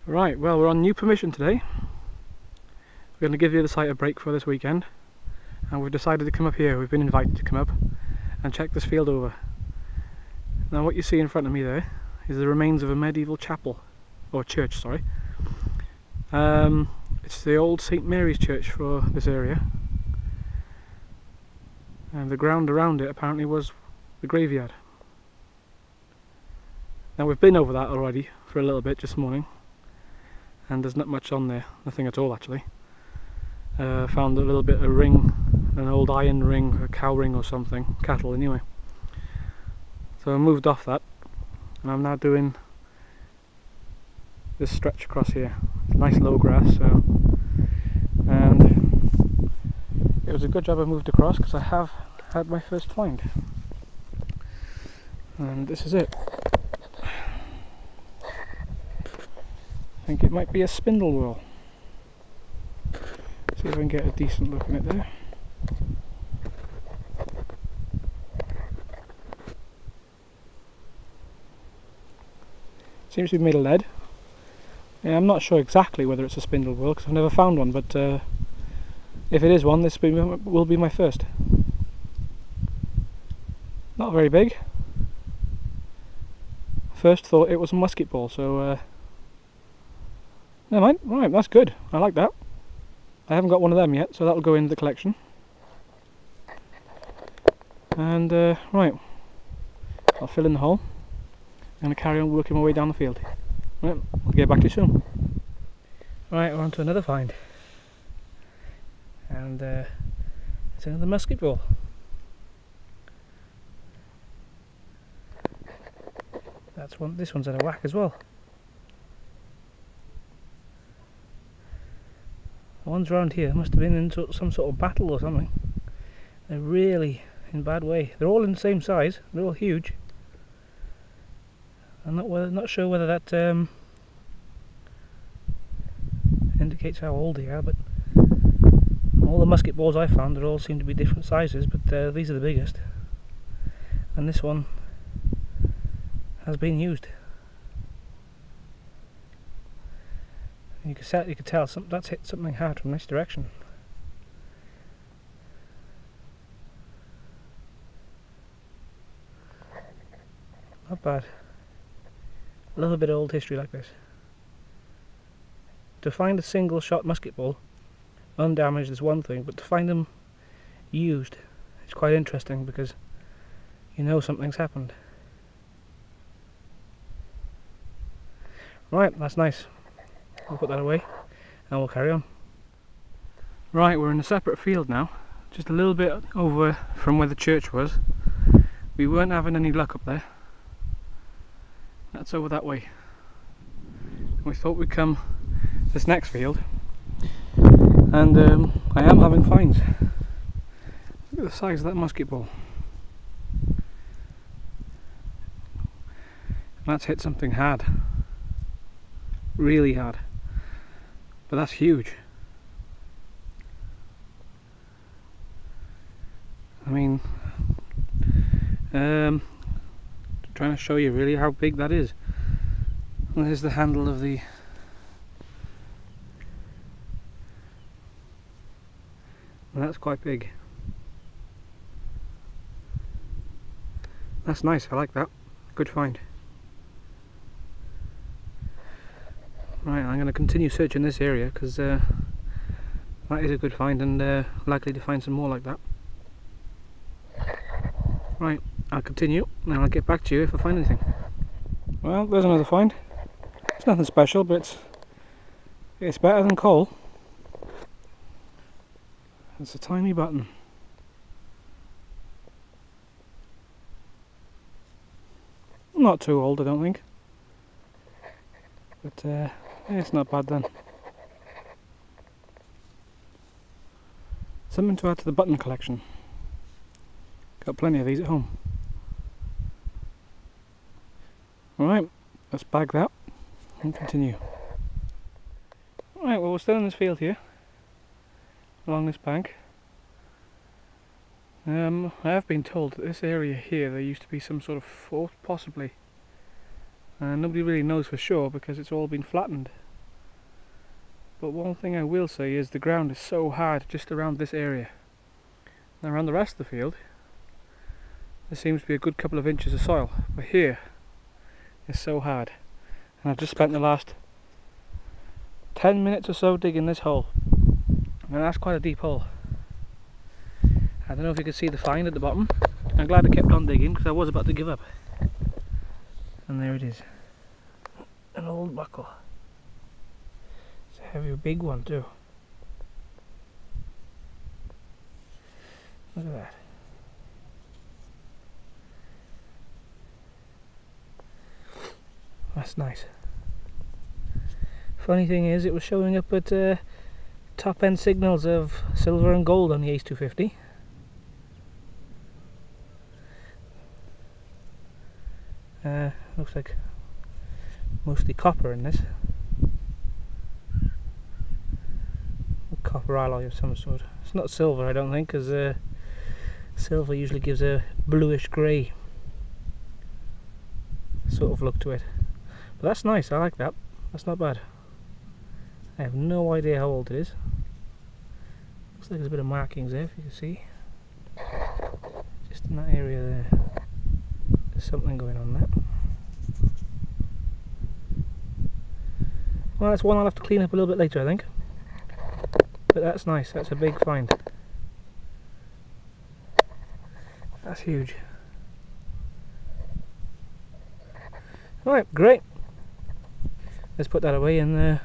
Right, well, we're on new permission today. We're going to give the other site a break for this weekend, and we've decided to come up here. We've been invited to come up and check this field over. Now what you see in front of me there is the remains of a medieval chapel, or church, sorry. It's the old St Mary's Church for this area, and the ground around it apparently was the graveyard. Now we've been over that already for a little bit this morning, and there's not much on there, nothing at all actually. Found a little bit of ring, an old iron ring, a cow ring or something, cattle anyway. So I moved off that, and I'm now doing this stretch across here. Nice low grass, so, and it was a good job I moved across because I have had my first find, and this is it. I think it might be a spindle whorl. See if I can get a decent look in it there. Seems to be made of lead. Yeah, I'm not sure exactly whether it's a spindle whorl because I've never found one, but if it is one, this will be my first. Not very big. First thought it was a musket ball, so never mind. Right, that's good. I like that. I haven't got one of them yet, so that'll go into the collection. And right, I'll fill in the hole. I'm going to carry on working my way down the field. Right, I'll get back to you soon. Right, we're on to another find. And it's another musket ball. That's one. This one's at a whack as well. The ones around here must have been in some sort of battle or something. They're really in bad way. They're all in the same size. They're all huge. I'm not sure whether that indicates how old they are, but all the musket balls I found, they all seem to be different sizes, but these are the biggest. And this one has been used. You could tell that's hit something hard from this direction. Not bad. Love a bit of old history like this. To find a single shot musket ball undamaged is one thing, but to find them used, it's quite interesting because you know something's happened. Right, that's nice. We'll put that away and we'll carry on. Right, we're in a separate field now, just a little bit over from where the church was. We weren't having any luck up there. That's over that way. We thought we'd come this next field, and I am having finds. Look at the size of that musket ball. That's hit something hard. Really hard. But that's huge. I mean, trying to show you really how big that is. And there's the handle of the and that's quite big. That's nice, I like that. Good find. Right, I'm going to continue searching this area because that is a good find, and likely to find some more like that. Right, I'll continue and I'll get back to you if I find anything. Well, there's another find. It's nothing special, but it's better than coal. It's a tiny button. Not too old, I don't think. But it's not bad then. Something to add to the button collection. Got plenty of these at home. Alright, let's bag that and continue. Right, well, we're still in this field here, along this bank. I have been told that this area here, there used to be some sort of fort, possibly. Nobody really knows for sure because it's all been flattened. But one thing I will say is the ground is so hard just around this area. Now around the rest of the field there seems to be a good couple of inches of soil, but here it's so hard. And I've just spent the last 10 minutes or so digging this hole. And that's quite a deep hole. I don't know if you can see the find at the bottom. I'm glad I kept on digging because I was about to give up. And there it is. An old buckle. It's a heavy, big one too. Look at that. That's nice. Funny thing is, it was showing up at top end signals of silver and gold on the Ace 250. Looks like mostly copper in this. Copper alloy of some sort. It's not silver, I don't think, because silver usually gives a bluish grey sort of look to it. But that's nice, I like that. That's not bad. I have no idea how old it is. Looks like there's a bit of markings there, if you can see. Just in that area there. There's something going on there. Well, that's one I'll have to clean up a little bit later, I think. But that's nice, that's a big find. That's huge. Alright, great. Let's put that away and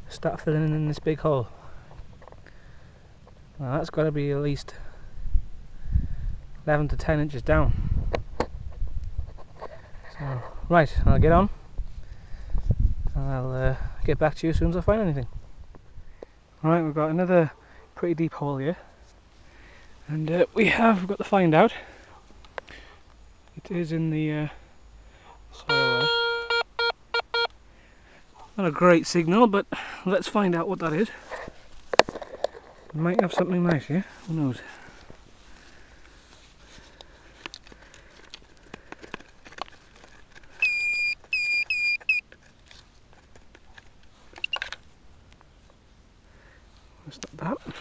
start filling in this big hole. Well, that's got to be at least 11 to 10 inches down. So, right, I'll get on and I'll get back to you as soon as I find anything. Alright, we've got another pretty deep hole here, and we've got the find out. It is in the soil there. Not a great signal, but let's find out what that is. We might have something nice here, who knows. That's not that.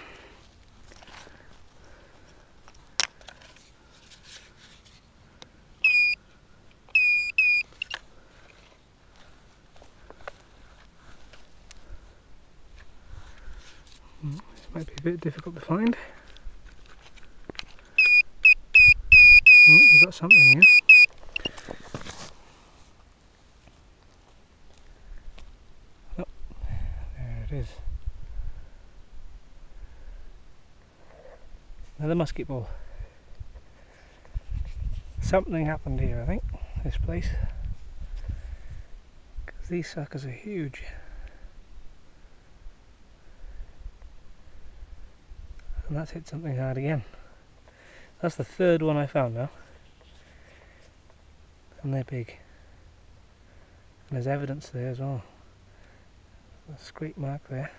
This might be a bit difficult to find. Oh, we've got something here. Oh, there it is. Another musket ball. Something happened here, I think, this place. Because these suckers are huge. And that's hit something hard again. That's the third one I found now. And they're big. And there's evidence there as well. A scrape mark there.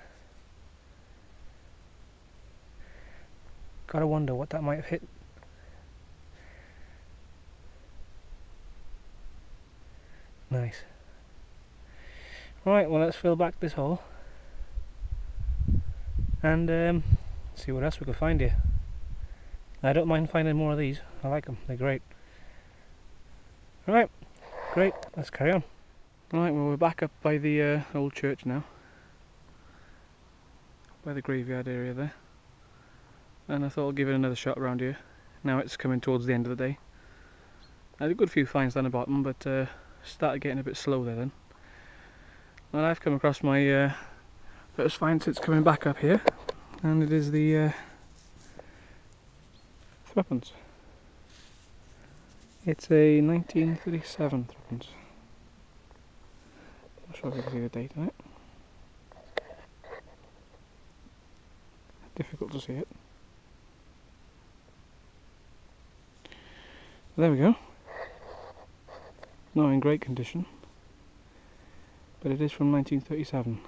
Gotta wonder what that might have hit. Nice. Right, well, let's fill back this hole and see what else we can find here. I don't mind finding more of these. I like them, they're great. Right, great, let's carry on. Right, well, we're back up by the old church now, by the graveyard area there, and I thought I'd give it another shot around here. Now it's coming towards the end of the day. I had a good few finds down the bottom, but started getting a bit slow there then. Well, I've come across my first find since coming back up here, and it is the threepence. It's a 1937 threepence. Not sure if you can see the date on it. Difficult to see it. There we go. Not in great condition, but it is from 1937.